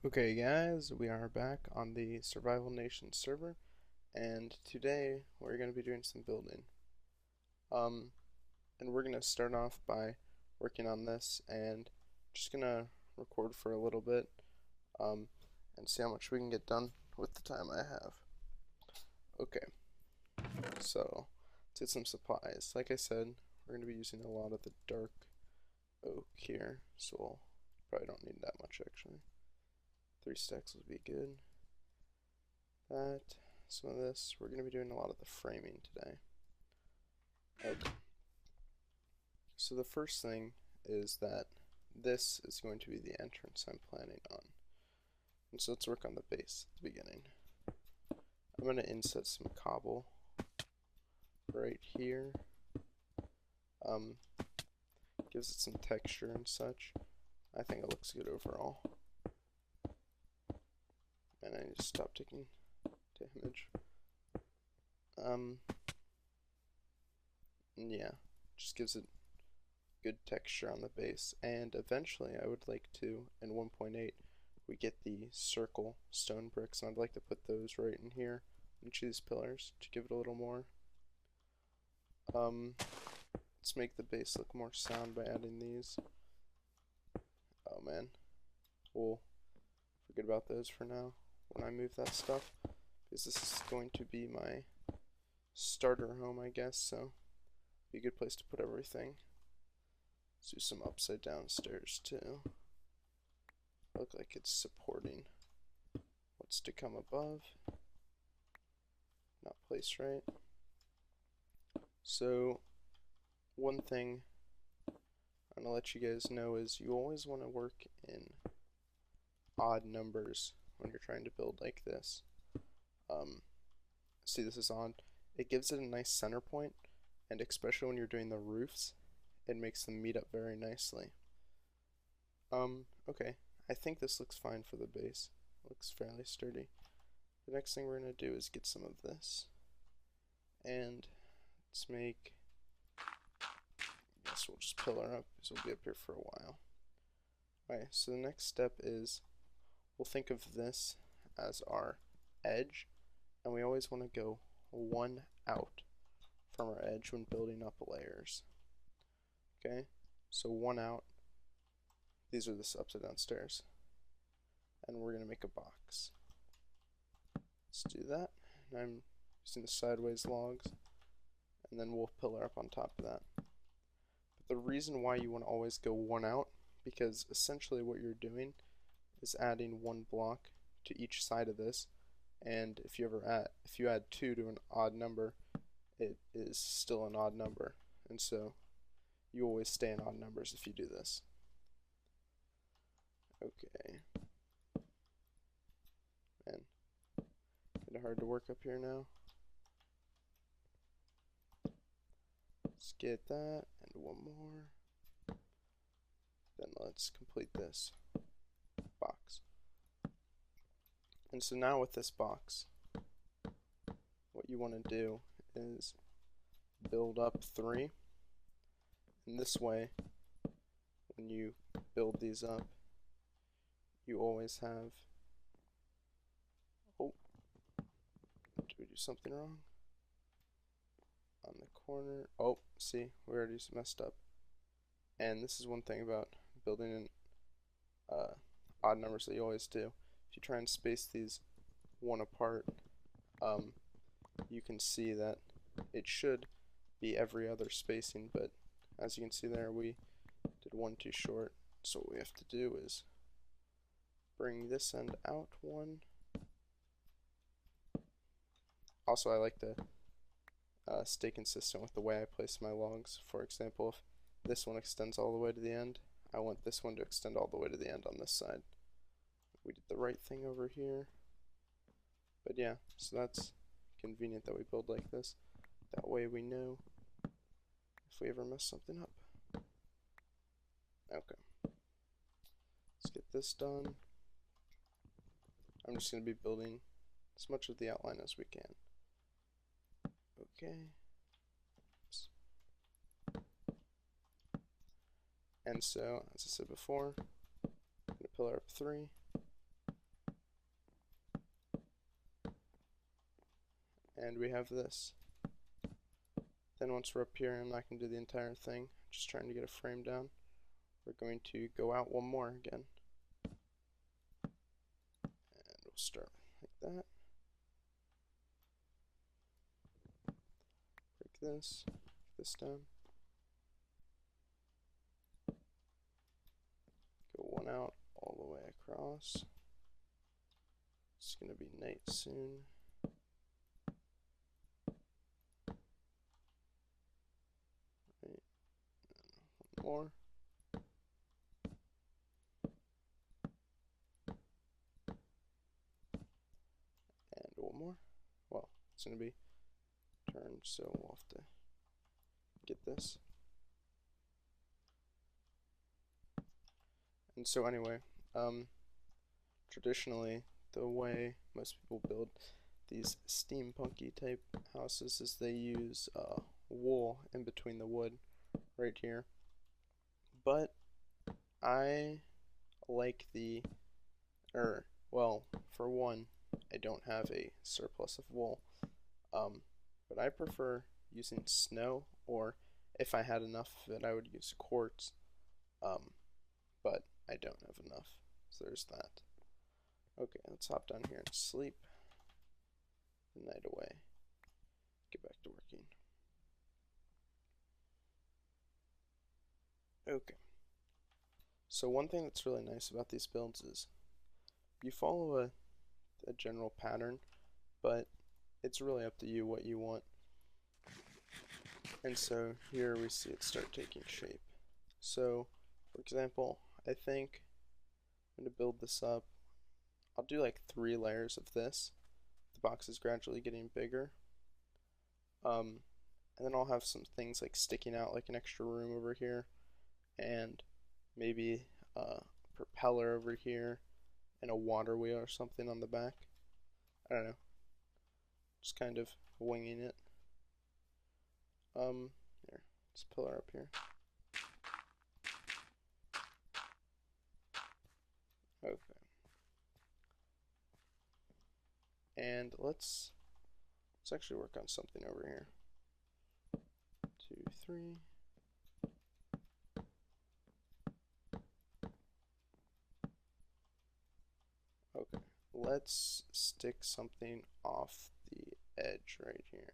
Okay guys, we are back on the Survival Nation server, and today we're going to be doing some building. Um, and we're going to start off by working on this and just going to record for a little bit, um, and see how much we can get done with the time I have. Okay, so let's get some supplies. Like I said, we're going to be using a lot of the dark oak here, so we'll probably don't need that much actually. 3 stacks would be good. That, some of this. We're going to be doing a lot of the framing today. Okay. So the first thing is that this is going to be the entrance I'm planning on. And so let's work on the base at the beginning. I'm going to inset some cobble right here. Gives it some texture and such. I think it looks good overall. And I need to stop taking damage. Yeah, just gives it good texture on the base. And eventually I would like to, in 1.8, we get the circle stone bricks, and I'd like to put those right in here, each of these pillars, to give it a little more. Let's make the base look more sound by adding these. Oh man, we'll forget about those for now when I move that stuff, because this is going to be my starter home, I guess, so be a good place to put everything. Let's do some upside down stairs too. Look like it's supporting what's to come above. Not placed right. So one thing I'm gonna let you guys know is you always want to work in odd numbers when you're trying to build like this. See, this is on. It gives it a nice center point, and especially when you're doing the roofs, it makes them meet up very nicely. Okay, I think this looks fine for the base. It looks fairly sturdy. The next thing we're gonna do is get some of this, and let's make. I guess we'll just pillar up because we'll be up here for a while. Alright, so the next step is we'll think of this as our edge, and we always want to go one out from our edge when building up layers. Okay, so one out. These are the upside down stairs, and we're going to make a box. Let's do that. And I'm using the sideways logs, and then we'll pillar up on top of that. But the reason why you want to always go one out, because essentially what you're doing is adding one block to each side of this, and if you add 2 to an odd number, it is still an odd number, and so you always stay in odd numbers if you do this. Okay. Man, kind of hard to work up here now. Let's get that, and one more. Then let's complete this box. And so now with this box, what you want to do is build up 3. And this way, when you build these up, you always have. Oh, did we do something wrong? On the corner. Oh, see, we already messed up. And this is one thing about building in odd numbers that you always do. If you try and space these one apart, you can see that it should be every other spacing, but as you can see there, we did one too short. So what we have to do is bring this end out 1. Also, I like to stay consistent with the way I place my logs. For example, if this one extends all the way to the end, I want this one to extend all the way to the end on this side. We did the right thing over here. But yeah, so that's convenient that we build like this. That way we know if we ever mess something up. Okay. Let's get this done. I'm just going to be building as much of the outline as we can. Okay. Oops. And so, as I said before, I'm going to pillar up 3. and we have this. Then once we're up here, I'm not going to do the entire thing, just trying to get a frame down. We're going to go out one more again. And we'll start like that. Break this down. Go one out all the way across. It's going to be night soon. Right. One more. And one more. Well, it's going to be turned, so we'll have to get this. And so anyway, traditionally, the way most people build these steampunky type houses is they use wool in between the wood right here. But I like well, for one, I don't have a surplus of wool, but I prefer using snow, or if I had enough of it, I would use quartz, but I don't have enough, so there's that. Okay, let's hop down here and sleep the night away. Get back to working. Okay. So one thing that's really nice about these builds is you follow a general pattern, but it's really up to you what you want. And so here we see it start taking shape. So, for example, I think I'm going to build this up. I'll do like 3 layers of this. The box is gradually getting bigger. And then I'll have some things like sticking out, like an extra room over here, and maybe a propeller over here, and a water wheel or something on the back. I don't know. Just kind of winging it. Here, this pillar up here. Okay. And let's actually work on something over here. 2, 3. Okay, let's stick something off the edge right here.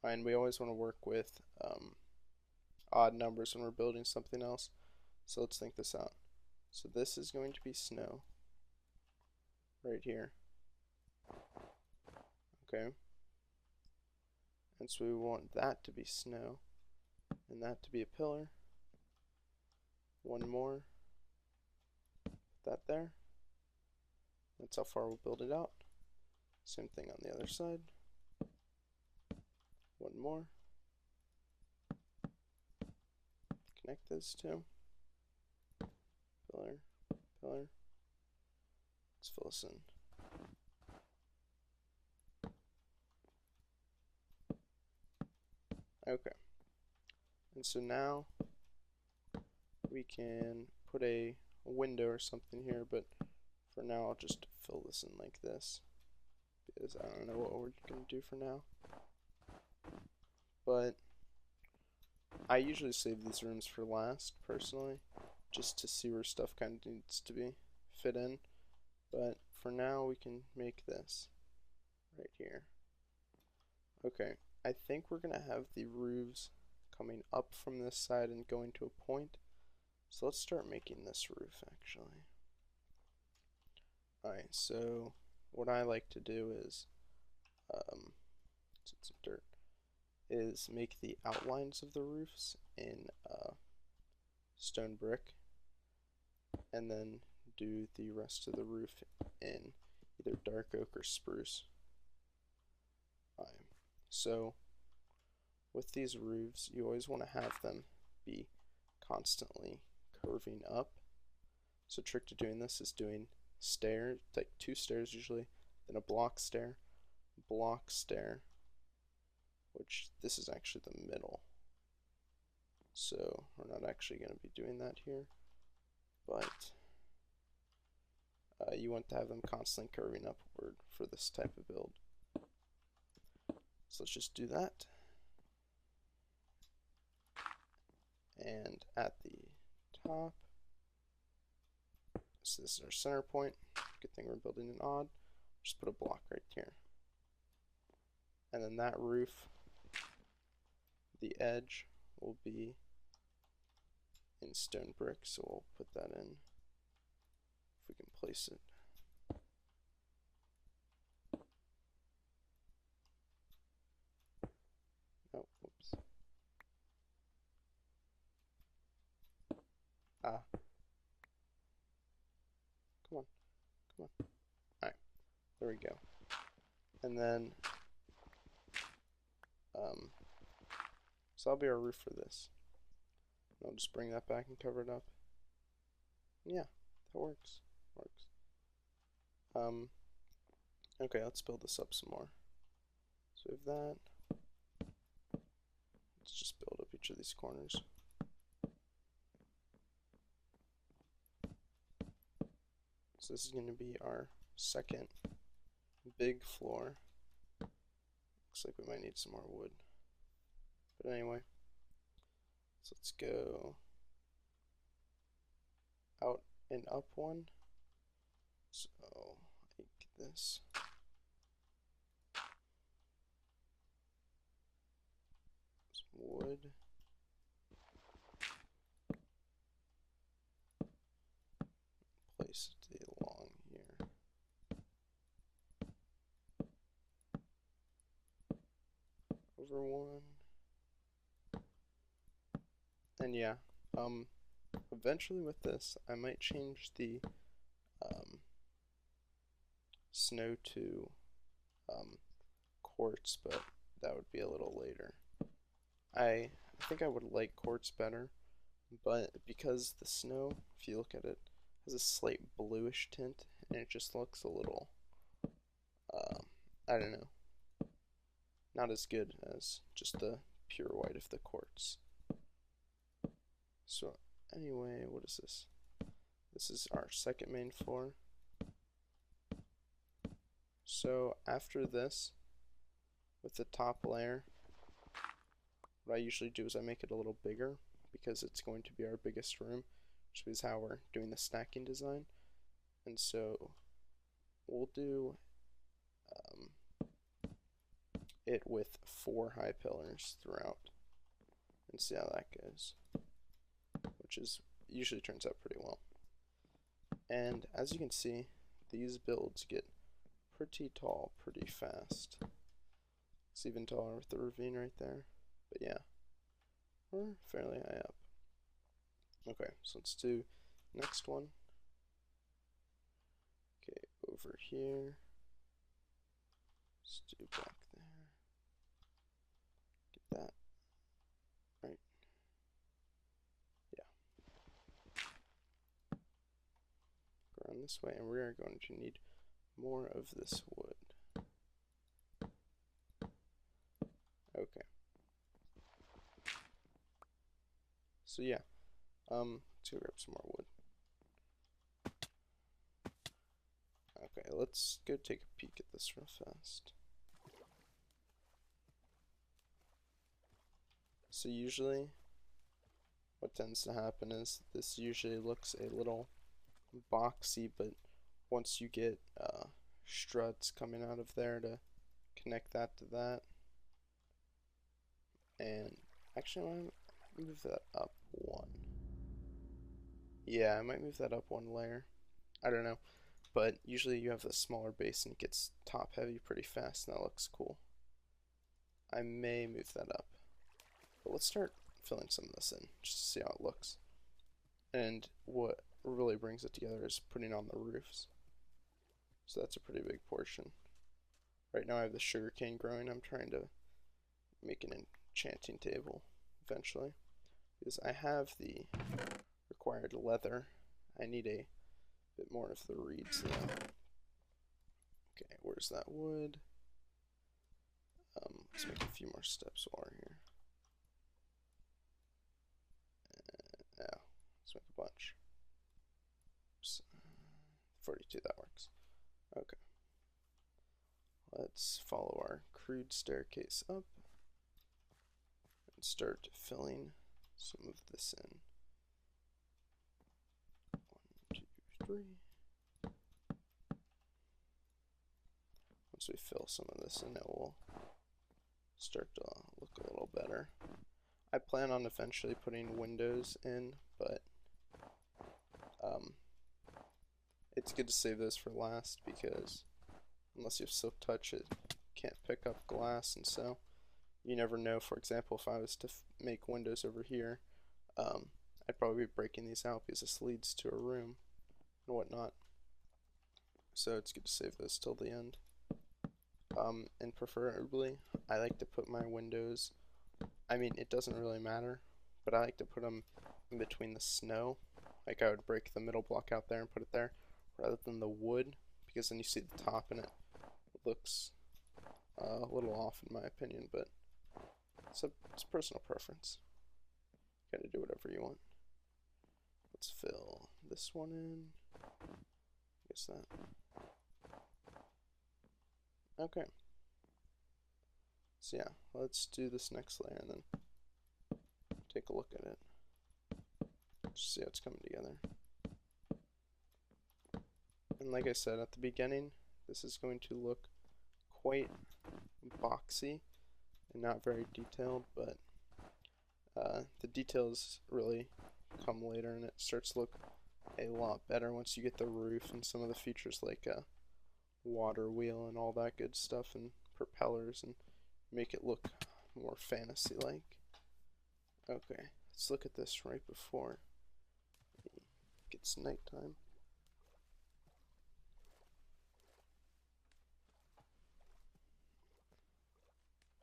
And we always want to work with odd numbers when we're building something else. So let's think this out. So this is going to be snow right here. Okay. And so we want that to be snow and that to be a pillar. One more. Put that there. That's how far we'll build it out. Same thing on the other side. One more. Connect those two. Pillar, pillar. Let's fill this in. Okay. And so now we can put a window or something here, but for now I'll just fill this in like this, because I don't know what we're going to do for now. But I usually save these rooms for last, personally, just to see where stuff kind of needs to be fit in. But for now we can make this right here. Okay, I think we're going to have the roofs coming up from this side and going to a point. So let's start making this roof, actually. Alright, so what I like to do is, some dirt, is make the outlines of the roofs in stone brick, and then do the rest of the roof in either dark oak or spruce. So with these roofs, you always want to have them be constantly curving up. So a trick to doing this is doing stairs, like 2 stairs usually, then a block stair, which this is actually the middle. So we're not actually going to be doing that here, but you want to have them constantly curving upward for this type of build. So let's just do that. And at the top, so this is our center point. Good thing we're building an odd. Just put a block right here. And then that roof, the edge will be in stone brick, so we'll put that in if we can place it. Oh, whoops. Ah. Come on. Come on. Alright. There we go. And then, so that'll be our roof for this. I'll just bring that back and cover it up. Yeah, that works. Okay, let's build this up some more. So we have that. Let's just build up each of these corners. So this is going to be our second big floor. Looks like we might need some more wood. But anyway, so let's go out and up one. So like this. Some wood. Place it along here. Over one. And yeah, eventually with this, I might change the snow to quartz, but that would be a little later. I think I would like quartz better, but because the snow, if you look at it, has a slight bluish tint, and it just looks a little, I don't know, not as good as just the pure white of the quartz. So anyway, what is this? This is our second main floor. So after this, with the top layer, what I usually do is I make it a little bigger because it's going to be our biggest room, which is how we're doing the stacking design. And so we'll do it with 4 high pillars throughout and see how that goes, which is usually turns out pretty well. And as you can see, these builds get pretty tall pretty fast. It's even taller with the ravine right there, but yeah, we're fairly high up. Okay, so let's do next one. Okay, over here, let's do block there. Get that right. Yeah. Go around this way, and we are going to need more of this wood. Okay. So yeah, let's go grab some more wood. Okay, let's go take a peek at this real fast. So usually, what tends to happen is this usually looks a little boxy, but once you get struts coming out of there to connect that to that, and actually I might move that up one. Yeah, I might move that up one layer. I don't know, but usually you have a smaller base and it gets top heavy pretty fast, and that looks cool. I may move that up, but let's start filling some of this in just to see how it looks. And what really brings it together is putting on the roofs. So that's a pretty big portion. Right now I have the sugarcane growing. I'm trying to make an enchanting table eventually, because I have the required leather. I need a bit more of the reeds though. Okay, where's that wood? Let's make a few more steps while we're here. Yeah, let's make a bunch. Oops. 42, that works. Okay. Let's follow our crude staircase up and start filling some of this in. 1, 2, 3. Once we fill some of this in, it will start to look a little better. I plan on eventually putting windows in, but it's good to save this for last because unless you have silk touch, it can't pick up glass, and so you never know. For example, if I was to make windows over here, I'd probably be breaking these out because this leads to a room and whatnot. So it's good to save this till the end. And preferably, I like to put my windows, I mean, it doesn't really matter, but I like to put them in between the snow. Like I would break the middle block out there and put it there, rather than the wood, because then you see the top and it looks a little off in my opinion, but it's personal preference. You gotta do whatever you want. Let's fill this one in. I guess that. Okay. So yeah, let's do this next layer and then take a look at it. Just see how it's coming together. And like I said at the beginning, this is going to look quite boxy and not very detailed, but the details really come later and it starts to look a lot better once you get the roof and some of the features like a water wheel and all that good stuff and propellers and make it look more fantasy-like. Okay, let's look at this right before it gets nighttime.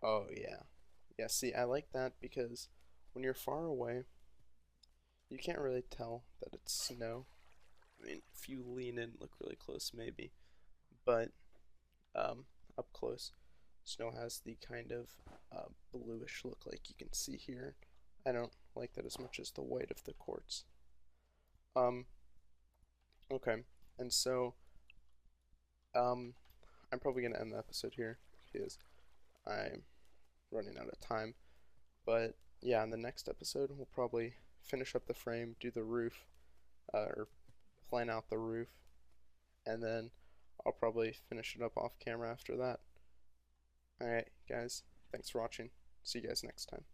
Oh yeah. Yeah, see, I like that because when you're far away, you can't really tell that it's snow. I mean, if you lean in, look really close maybe, but up close, snow has the kind of bluish look like you can see here. I don't like that as much as the white of the quartz. Okay, and so I'm probably gonna end the episode here because I'm running out of time. But yeah, in the next episode, we'll probably finish up the frame, do the roof, or plan out the roof, and then I'll probably finish it up off camera after that. Alright, guys, thanks for watching. See you guys next time.